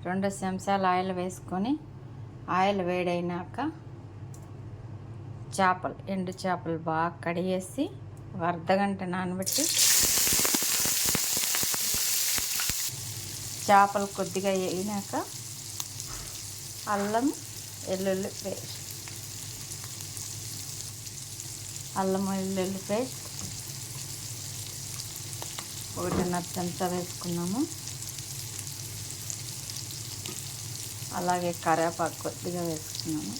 2 చెంచాలు ఆయిల్ వేసుకొని ఆయిల్ వేడైనాక ఎండు చేపలు బాగా కడిగేసి ఒక అర్ధగంట నానబెట్టి చేపలు కొద్దిగా వేగినాక అల్లం వెల్లుల్లి పేస్ట్ 1.5 చెంచా వేసుకున్నాము. అలాగే కరివేపాకు కొద్దిగా వేసుకున్నాము.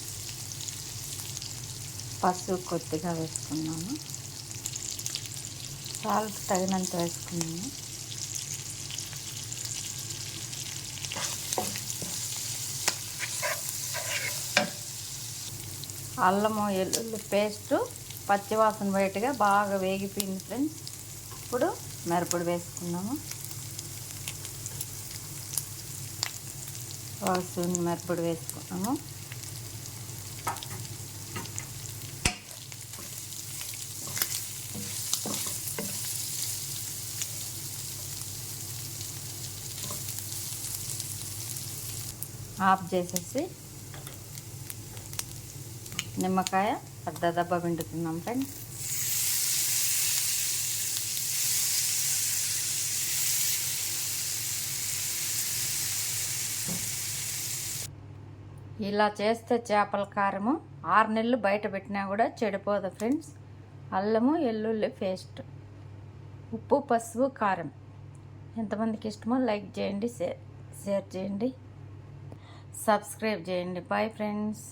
పసుపు కొద్దిగా వేసుకున్నాము. సాల్ట్ తగినంత వేసుకున్నాము. అల్లము వెల్లుల్లి పేస్టు పచ్చివాసన బయటగా బాగా వేగిపోయింది ఫ్రెండ్స్. ఇప్పుడు మిరపొడి వేసుకున్నాము. 1 స్పూన్ మిరపొడి వేసుకున్నాము. ఆఫ్ చేసేసి నిమ్మకాయ అర్ధ దెబ్బ పిండుతున్నాం ఫ్రెండ్స్. ఇలా చేస్తే చేపల కారము 6 నెలలు బయట పెట్టినా కూడా చెడిపోదు ఫ్రెండ్స్. అల్లము వెల్లుల్లి పేస్ట్, ఉప్పు, పసుపు, కారం. ఎంతమందికి ఇష్టమో లైక్ చేయండి, షేర్ చేయండి, సబ్స్క్రైబ్ చేయండి. Bye friends.